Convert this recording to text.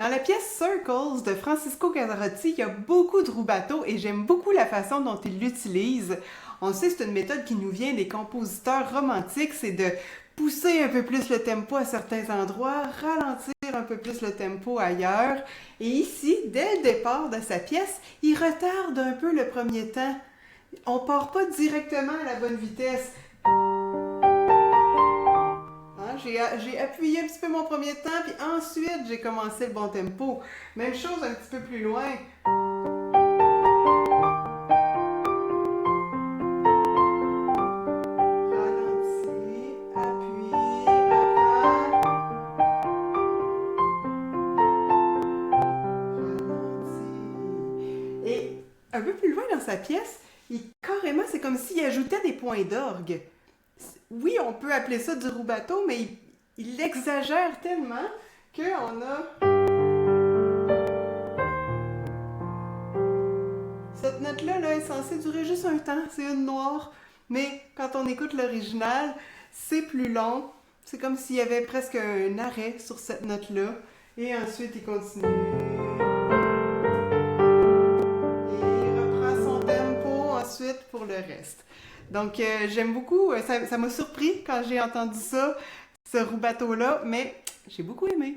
Dans la pièce Circles de Francisco Cantarotti, il y a beaucoup de rubato et j'aime beaucoup la façon dont il l'utilise. On sait que c'est une méthode qui nous vient des compositeurs romantiques, c'est de pousser un peu plus le tempo à certains endroits, ralentir un peu plus le tempo ailleurs. Et ici, dès le départ de sa pièce, il retarde un peu le premier temps. On part pas directement à la bonne vitesse. Hein, j'ai appuyé un petit peu mon premier temps, puis ensuite j'ai commencé le bon tempo. Même chose un petit peu plus loin. Ralentis, appuie, reprends, ralentis. Et un peu plus loin dans sa pièce, carrément, c'est comme s'il ajoutait des points d'orgue. Oui, on peut appeler ça du rubato, mais il exagère tellement qu'on a cette note-là là, est censée durer juste un temps, c'est une noire. Mais quand on écoute l'original, c'est plus long. C'est comme s'il y avait presque un arrêt sur cette note-là. Et ensuite, il continue. Et il reprend son tempo ensuite pour le reste. Donc, j'aime beaucoup. Ça m'a surpris quand j'ai entendu ça, ce rubato-là, mais j'ai beaucoup aimé.